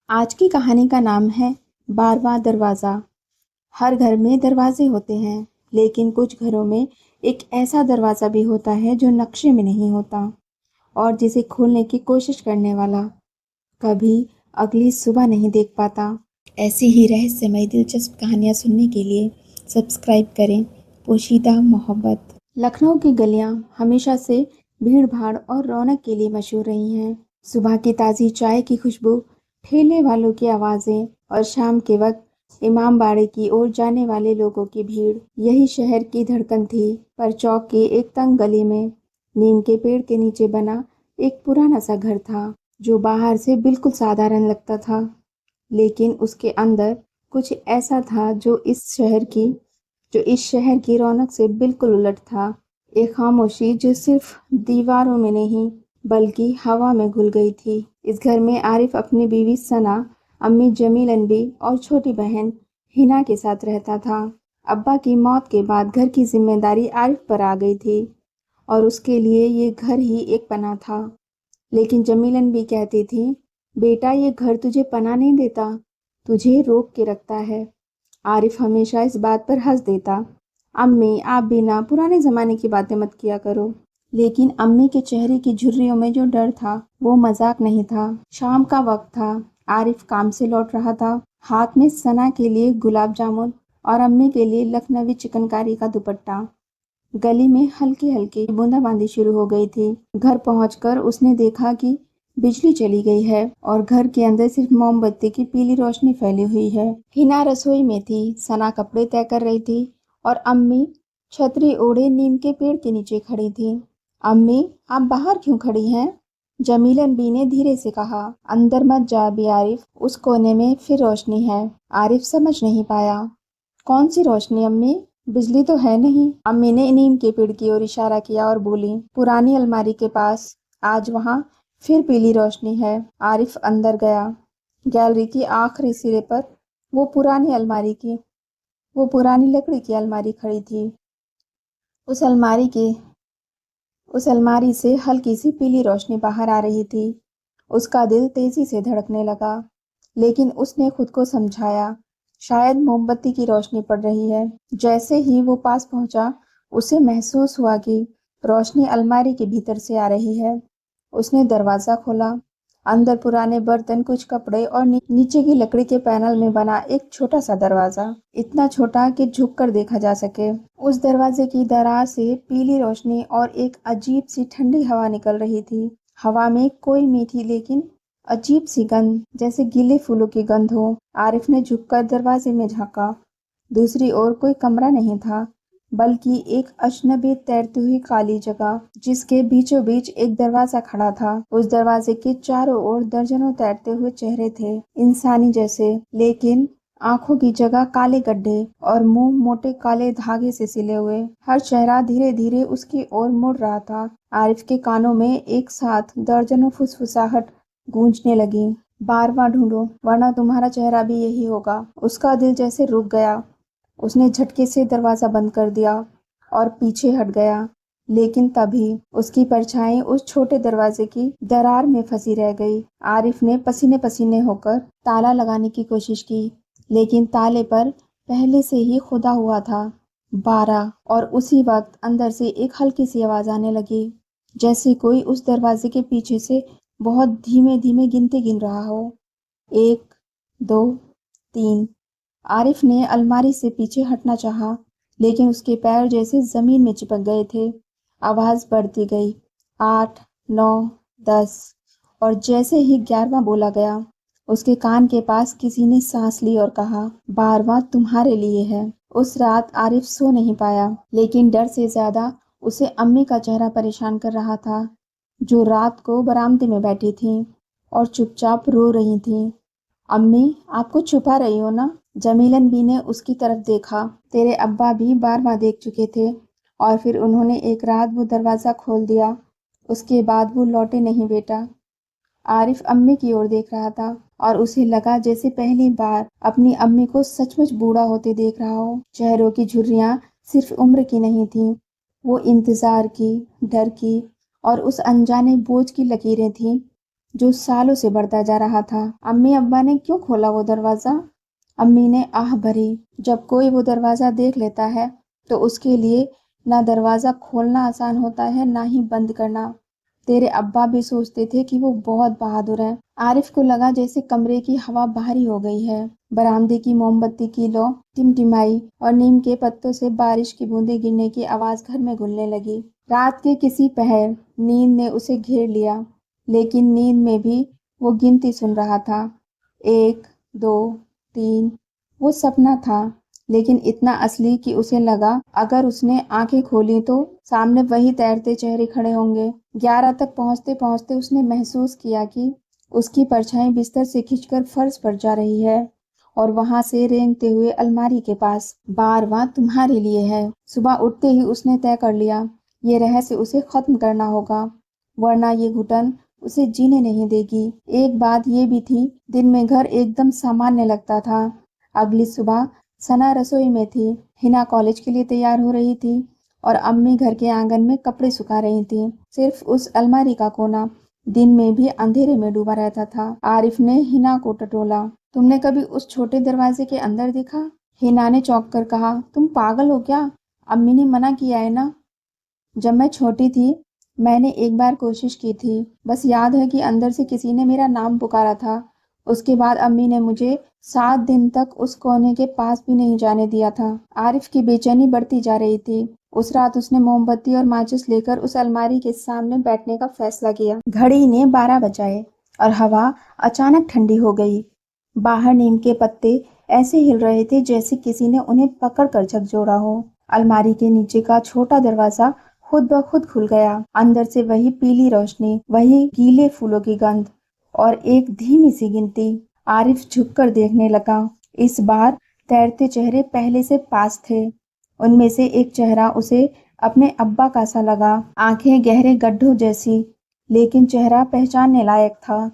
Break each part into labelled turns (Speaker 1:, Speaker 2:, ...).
Speaker 1: آج کی کہانی کا نام ہے 12واں دروازہ۔ ہر گھر میں دروازے ہوتے ہیں، لیکن کچھ گھروں میں ایک ایسا دروازہ بھی ہوتا ہے جو نقشے میں نہیں ہوتا اور جسے کھولنے کی کوشش کرنے والا کبھی اگلی صبح نہیں دیکھ پاتا۔ ایسی ہی رہسیہمئی دلچسپ کہانیاں سننے کے لیے سبسکرائب کریں پوشیدہ محبت۔ لکھنؤ کی گلیاں ہمیشہ سے بھیڑ بھاڑ اور رونق کے لیے مشہور رہی ہیں۔ صبح کی تازی چائے کی خوشبو، ٹھیلے والوں کی آوازیں اور شام کے وقت امام باڑے کی اور جانے والے لوگوں کی بھیڑ، یہی شہر کی دھڑکن تھی۔ پر چوک کی ایک تنگ گلی میں نیم کے پیڑ کے نیچے بنا ایک پرانا سا گھر تھا جو باہر سے بالکل سادھارن لگتا تھا، لیکن اس کے اندر کچھ ایسا تھا جو اس شہر کی رونق سے بالکل الٹ تھا۔ ایک خاموشی جو صرف دیواروں میں نہیں بلکہ ہوا میں گھل گئی تھی۔ اس گھر میں عارف اپنی بیوی ثنا، امی جمیل انبی اور چھوٹی بہن ہنا کے ساتھ رہتا تھا۔ ابا کی موت کے بعد گھر کی ذمہ داری عارف پر آ گئی تھی اور اس کے لیے یہ گھر ہی ایک پناہ تھا۔ لیکن جمیل انبی کہتی تھی، بیٹا یہ گھر تجھے پناہ نہیں دیتا، تجھے روک کے رکھتا ہے۔ عارف ہمیشہ اس بات پر ہنس دیتا، امی آپ بھی نہ پرانے زمانے کی باتیں مت کیا کرو۔ لیکن امی کے چہرے کی جھریوں میں جو ڈر تھا وہ مذاق نہیں تھا۔ شام کا وقت تھا، عارف کام سے لوٹ رہا تھا، ہاتھ میں ثنا کے لیے گلاب جامن اور امی کے لیے لکھنوی چکن کاری کا دوپٹہ۔ گلی میں ہلکی ہلکی بوندا باندی شروع ہو گئی تھی۔ گھر پہنچ کر اس نے دیکھا کہ بجلی چلی گئی ہے اور گھر کے اندر صرف موم بتی کی پیلی روشنی پھیلی ہوئی ہے۔ ہنا رسوئی میں تھی، ثنا کپڑے طے کر رہی تھی اور امی چھتری اوڑھے نیم کے پیڑ کے نیچے کھڑی تھی۔ امی آپ باہر کیوں کھڑی ہیں؟ جمیل انبی نے دھیرے سے کہا۔ اندر مت جا ابھی عارف، اس کونے میں پھر روشنی ہے۔ عارف سمجھ نہیں پایا، کون سی روشنی امی؟ بجلی تو ہے نہیں۔ امی نے نیم کے پیڑ کی اور اشارہ کیا اور بولی، پرانی الماری کے پاس، آج وہاں پھر پیلی روشنی ہے۔ عارف اندر گیا۔ گیلری کی آخری سرے پر وہ پرانی لکڑی کی الماری کھڑی تھی۔ اس الماری سے ہلکی سی پیلی روشنی باہر آ رہی تھی۔ اس کا دل تیزی سے دھڑکنے لگا، لیکن اس نے خود کو سمجھایا شاید موم بتی کی روشنی پڑ رہی ہے۔ جیسے ہی وہ پاس پہنچا اسے محسوس ہوا کہ روشنی الماری کے بھیتر سے آ رہی ہے۔ اس نے دروازہ کھولا۔ اندر پرانے برتن، کچھ کپڑے اور نیچے کی لکڑی کے پینل میں بنا ایک چھوٹا سا دروازہ، اتنا چھوٹا کہ جھک کر دیکھا جا سکے۔ اس دروازے کی درا سے پیلی روشنی اور ایک عجیب سی ٹھنڈی ہوا نکل رہی تھی۔ ہوا میں کوئی میٹھی لیکن عجیب سی گندھ، جیسے گیلے پھولوں کی گندھ ہو۔ عارف نے جھک کر دروازے میں جھانکا۔ دوسری اور کوئی کمرہ نہیں تھا، بلکہ ایک اجنبی تیرتی ہوئی کالی جگہ جس کے بیچوں بیچ ایک دروازہ کھڑا تھا۔ اس دروازے کے چاروں اور درجنوں تیرتے ہوئے چہرے تھے، انسانی جیسے، لیکن آنکھوں کی جگہ کالے گڈھے اور منہ موٹے کالے دھاگے سے سلے ہوئے۔ ہر چہرہ دھیرے دھیرے اس کی اور مڑ رہا تھا۔ عارف کے کانوں میں ایک ساتھ درجنوں فسفساہٹ گونجنے لگیں، 12واں ڈھونڈو ورنہ تمہارا چہرہ بھی یہی ہوگا۔ اس کا دل جیسے رک گیا۔ اس نے جھٹکے سے دروازہ بند کر دیا اور پیچھے ہٹ گیا، لیکن تبھی اس کی پرچھائی اس چھوٹے دروازے کی درار میں پھنسی رہ گئی۔ عارف نے پسینے پسینے ہو کر تالا لگانے کی کوشش کی، لیکن تالے پر پہلے سے ہی خدا ہوا تھا 12، اور اسی وقت اندر سے ایک ہلکی سی آواز آنے لگی، جیسے کوئی اس دروازے کے پیچھے سے بہت دھیمے دھیمے گنتے گن رہا ہو۔ 1 2 3۔ عارف نے الماری سے پیچھے ہٹنا چاہا، لیکن اس کے پیر جیسے زمین میں چپک گئے تھے۔ آواز بڑھتی گئی، 8 9 10، اور جیسے ہی 11واں بولا گیا اس کے کان کے پاس کسی نے سانس لی اور کہا، 12واں تمہارے لیے ہے۔ اس رات عارف سو نہیں پایا، لیکن ڈر سے زیادہ اسے امی کا چہرہ پریشان کر رہا تھا، جو رات کو برآمدے میں بیٹھی تھیں اور چپ چاپ رو رہی تھیں۔ امی آپ کو چھپا رہی ہو نا؟ جمیل انبی نے اس کی طرف دیکھا۔ تیرے ابا بھی 12واں دیکھ چکے تھے اور پھر انہوں نے ایک رات وہ دروازہ کھول دیا، اس کے بعد وہ لوٹے نہیں بیٹا۔ عارف امی کی اور دیکھ رہا تھا اور اسے لگا جیسے پہلی بار اپنی امی کو سچ مچ بوڑھا ہوتے دیکھ رہا ہو۔ چہروں کی جھریاں صرف عمر کی نہیں تھیں، وہ انتظار کی، ڈر کی اور اس انجانے بوجھ کی لکیریں تھیں जो सालों से बढ़ता जा रहा था। अम्मी अब्बा ने क्यों खोला वो दरवाजा? अम्मी ने आह भरी। जब कोई वो दरवाजा देख लेता है तो उसके लिए ना दरवाजा खोलना आसान होता है ना ही बंद करना। तेरे अब्बा भी सोचते थे कि वो बहुत बहादुर है। आरिफ को लगा जैसे कमरे की हवा भारी हो गई है। बरामदे की मोमबत्ती की लौ टिमटिमाई और नीम के पत्तों से बारिश की बूंदें गिरने की आवाज घर में घुलने लगी। रात के किसी पहर नींद ने उसे घेर लिया, लेकिन नींद में भी वो गिनती सुन रहा था। 1, 2, 3। वो सपना था, लेकिन इतना असली कि उसे लगा अगर उसने आंखें खोली तो सामने वही तैरते चेहरे खड़े होंगे। 11 तक पहुंचते पहुंचते उसने महसूस किया कि उसकी परछाई बिस्तर से खिंचकर फर्श पर जा रही है और वहां से रेंगते हुए अलमारी के पास। बारवां तुम्हारे लिए है। सुबह उठते ही उसने तय कर लिया, ये रहस्य उसे खत्म करना होगा, वरना ये घुटन उसे जीने नहीं देगी। एक बात ये भी थी, दिन में घर एकदम सामान्य लगता था। अगली सुबह सना रसोई में थी, हिना कॉलेज के लिए तैयार हो रही थी और अम्मी घर के आंगन में कपड़े सुखा रही थी। सिर्फ उस अलमारी का कोना दिन में भी अंधेरे में डूबा रहता था। आरिफ ने हिना को टटोला। तुमने कभी उस छोटे दरवाजे के अंदर देखा? हिना ने चौंक कर कहा। तुम पागल हो क्या? अम्मी ने मना किया है ना। जब मैं छोटी थी मैंने एक बार कोशिश की थी। बस याद है कि अंदर से किसी ने मेरा नाम पुकारा था। उसके बाद अम्मी ने मुझे 7 दिन तक उस कोने के पास भी नहीं जाने दिया था। आरिफ की बेचैनी बढ़ती जा रही थी। उस रात उसने मोमबत्ती और माचिस लेकर उस अलमारी के सामने बैठने का फैसला किया। घड़ी ने 12 बजाए और हवा अचानक ठंडी हो गई। बाहर नीम के पत्ते ऐसे हिल रहे थे जैसे किसी ने उन्हें पकड़ कर झकझोरा हो। अलमारी के नीचे का छोटा दरवाजा खुद ब खुद खुल गया। अंदर से वही पीली रोशनी, वही गीले फूलों की गंध और एक धीमी सी गिनती। आरिफ झुककर देखने लगा। इस बार तैरते चेहरे पहले से पास थे। उनमें से एक चेहरा उसे अपने अब्बा का सा लगा, आंखें गहरे गड्ढों जैसी, लेकिन चेहरा पहचानने लायक था।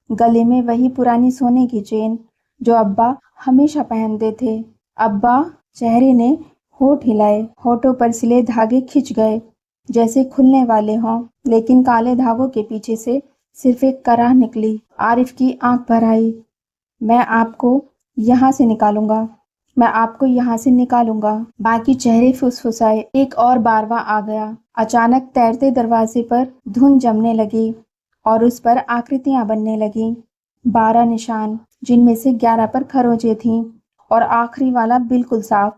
Speaker 1: गले में वही पुरानी सोने की चेन जो अब्बा हमेशा पहनते थे। अब्बा, चेहरे ने होठ हिलाए। होठों पर सिले धागे खिंच गए जैसे खुलने वाले हों, लेकिन काले धागों के पीछे से सिर्फ एक कराह निकली। आरिफ की आंख भर आई। मैं आपको यहाँ से निकालूंगा, मैं आपको यहाँ से निकालूंगा। बाकी चेहरे फुसफुसाए। एक और बारवा आ गया। अचानक तैरते दरवाजे पर धुंध जमने लगी और उस पर आकृतियां बनने लगीं। 12 निशान, जिनमें से 11 पर खरोंचें थीं और आखिरी वाला बिल्कुल साफ।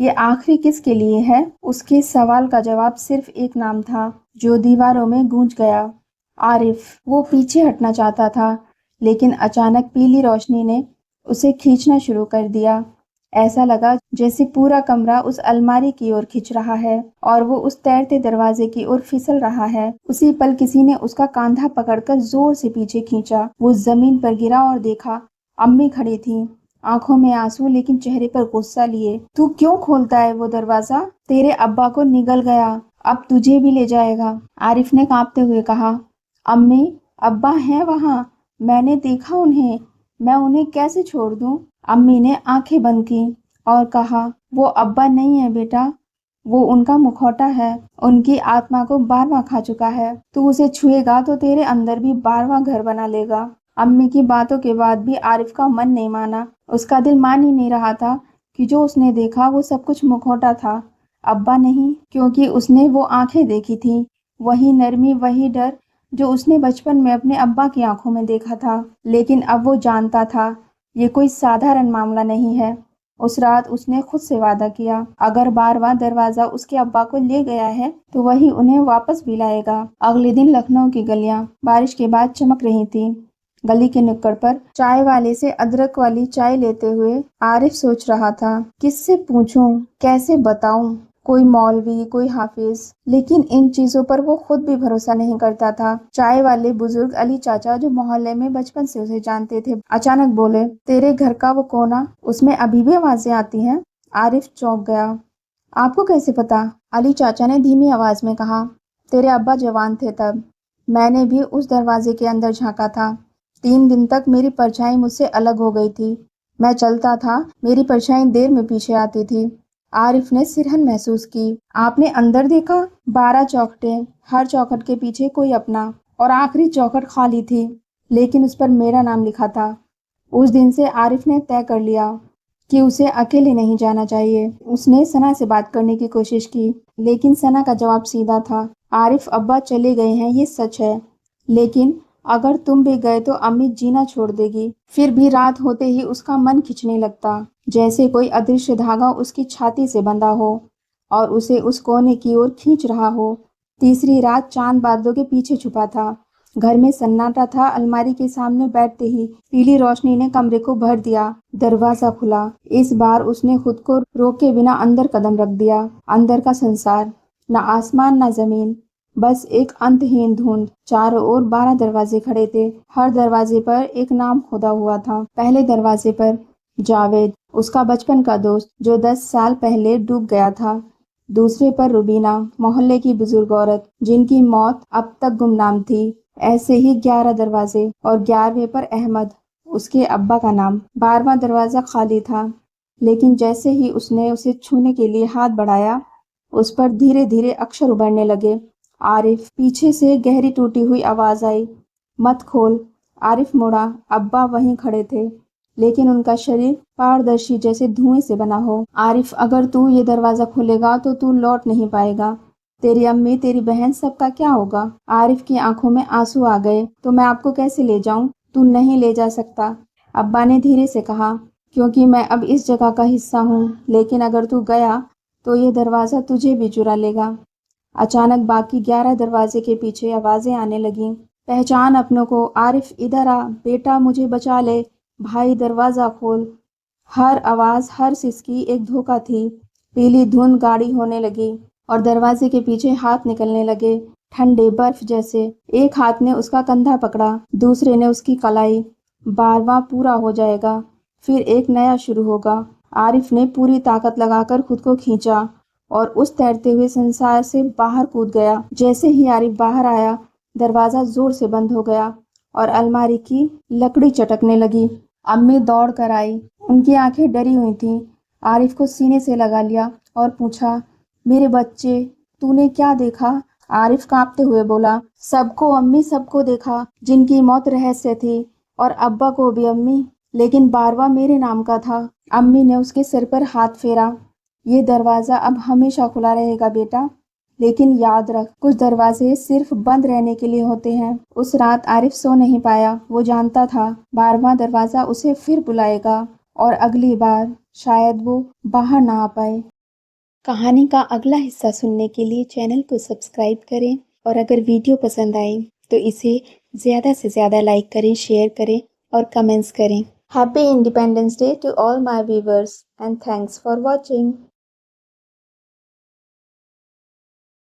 Speaker 1: ये आखिरी किसके लिए है? उसके सवाल का जवाब सिर्फ एक नाम था जो दीवारों में गूंज गया, आरिफ। वो पीछे हटना चाहता था, लेकिन अचानक पीली रोशनी ने उसे खींचना शुरू कर दिया। ऐसा लगा जैसे पूरा कमरा उस अलमारी की ओर खींच रहा है और वो उस तैरते दरवाजे की ओर फिसल रहा है। उसी पल किसी ने उसका कंधा पकड़कर जोर से पीछे खींचा। वो जमीन पर गिरा और देखा, अम्मी खड़ी थी, आंखों में आंसू लेकिन चेहरे पर गुस्सा लिए। तू क्यों खोलता है वो दरवाजा? तेरे अब्बा को निगल गया, अब तुझे भी ले जाएगा, आरिफ ने कांपते हुए कहा। अम्मी, अब्बा हैं वहाँ, मैंने देखा उन्हें, मैं उन्हें कैसे छोड़ दूं? अम्मी ने आंखें बंद की और कहा, वो अब्बा नहीं है बेटा, वो उनका मुखौटा है। उनकी आत्मा को 12वां खा चुका है। तू उसे छुएगा तो तेरे अंदर भी 12वां घर बना लेगा। अम्मी की बातों के बाद भी आरिफ का मन नहीं माना। उसका दिल मान ही नहीं रहा था कि जो उसने देखा वो सब कुछ मुखौटा था, अब्बा नहीं, क्योंकि उसने वो आंखें देखी थी, वही नरमी, वही डर जो उसने बचपन में अपने अब्बा की आंखों में देखा था। लेकिन अब वो जानता था ये कोई साधारण मामला नहीं है। उस रात उसने खुद से वादा किया, अगर 12वां दरवाजा उसके अब्बा को ले गया है तो वही उन्हें वापस भी लाएगा। अगले दिन लखनऊ की गलियां बारिश के बाद चमक रही थीं। गली के नुक्कड़ पर चाय वाले से अदरक वाली चाय लेते हुए आरिफ सोच रहा था, किससे पूछूं, कैसे बताऊं? कोई मौलवी, कोई हाफिज, लेकिन इन चीजों पर वो खुद भी भरोसा नहीं करता था। चाय वाले बुजुर्ग अली चाचा, जो मोहल्ले में बचपन से उसे जानते थे, अचानक बोले, तेरे घर का वो कोना, उसमें अभी भी आवाजें आती हैं? आरिफ चौंक गया। आपको कैसे पता? अली चाचा ने धीमी आवाज में कहा, तेरे अब्बा जवान थे तब, मैंने भी उस दरवाजे के अंदर झांका था। 3 दिन तक मेरी परछाई मुझसे अलग हो गई थी। मैं चलता था, मेरी परछाई देर में पीछे आती थी। आरिफ ने सिरहन महसूस की। आपने अंदर देखा? 12 चौखटें, हर चौखट के पीछे कोई अपना। और आखिरी चौखट खाली थी, लेकिन उस पर मेरा नाम लिखा था। उस दिन से आरिफ ने तय कर लिया कि उसे अकेले नहीं जाना चाहिए। उसने सना से बात करने की कोशिश की, लेकिन सना का जवाब सीधा था, आरिफ अब्बा चले गए हैं, ये सच है, लेकिन अगर तुम भी गए तो अम्मी जीना छोड़ देगी। फिर भी रात होते ही उसका मन खिंचने लगता, जैसे कोई अदृश्य धागा उसकी छाती से बंधा हो और उसे उस कोने की ओर खींच रहा हो। तीसरी रात चांद बादलों के पीछे छुपा था। घर में सन्नाटा था। अलमारी के सामने बैठते ही पीली रोशनी ने कमरे को भर दिया। दरवाजा खुला। इस बार उसने खुद को रोके बिना अंदर कदम रख दिया। अंदर का संसार, न आसमान न जमीन, बस एक अंतहीन धुंध। चारों ओर 12 दरवाजे खड़े थे। हर दरवाजे पर एक नाम खुदा हुआ था। पहले दरवाजे पर जावेद, उसका बचपन का दोस्त जो 10 साल पहले डूब गया था। दूसरे पर रुबीना, मोहल्ले की बुजुर्ग औरत जिनकी मौत अब तक गुमनाम थी। ऐसे ही 11 दरवाजे और 11वें पर अहमद, उसके अब्बा का नाम। 12वां दरवाजा खाली था, लेकिन जैसे ही उसने उसे छूने के लिए हाथ बढ़ाया, उस पर धीरे धीरे अक्षर उभरने लगे। आरिफ। पीछे से गहरी टूटी हुई आवाज आई, मत खोल। आरिफ मुड़ा। अब्बा वहीं खड़े थे, लेकिन उनका शरीर पारदर्शी जैसे धुएं से बना हो। आरिफ, अगर तू ये दरवाजा खोलेगा तो तू लौट नहीं पाएगा। तेरी अम्मी, तेरी बहन, सबका क्या होगा? आरिफ की आंखों में आंसू आ गए। तो मैं आपको कैसे ले जाऊं? तू नहीं ले जा सकता, अब्बा ने धीरे से कहा, क्योंकि मैं अब इस जगह का हिस्सा हूँ। लेकिन अगर तू गया तो ये दरवाजा तुझे भी चुरा लेगा। अचानक बाकी 11 दरवाजे के पीछे आवाजें आने लगीं। पहचान अपनों को। आरिफ, इधर आ बेटा, मुझे बचा ले। भाई, दरवाजा खोल। हर आवाज, हर सिसकी एक धोखा थी। पीली धुंध गाढ़ी होने लगी और दरवाजे के पीछे हाथ निकलने लगे, ठंडे बर्फ जैसे। एक हाथ ने उसका कंधा पकड़ा, दूसरे ने उसकी कलाई। 12वां पूरा हो जाएगा, फिर एक नया शुरू होगा। आरिफ ने पूरी ताकत लगाकर खुद को खींचा और उस तैरते हुए संसार से बाहर कूद गया। जैसे ही आरिफ बाहर आया, दरवाजा जोर से बंद हो गया और अलमारी की लकड़ी चटकने लगी। अम्मी दौड़ कर आई। उनकी आंखें डरी हुई थीं। आरिफ को सीने से लगा लिया और पूछा, मेरे बच्चे, तूने क्या देखा? आरिफ कांपते हुए बोला, सबको अम्मी, सबको देखा, जिनकी मौत रहस्य थी, और अब्बा को भी अम्मी, लेकिन 12वां मेरे नाम का था। अम्मी ने उसके सिर पर हाथ फेरा। ये दरवाजा अब हमेशा खुला रहेगा बेटा, लेकिन याद रख, कुछ दरवाजे सिर्फ बंद रहने के लिए होते हैं। उस रात आरिफ सो नहीं पाया। वो जानता था 12वां दरवाजा उसे फिर बुलाएगा और अगली बार शायद वो बाहर ना आ पाए। कहानी का अगला हिस्सा सुनने के लिए चैनल को सब्सक्राइब करें और अगर वीडियो पसंद आए तो इसे ज़्यादा से ज़्यादा लाइक करें, शेयर करें और कमेंट्स करें। Happy Independence Day to all my viewers and thanks for watching.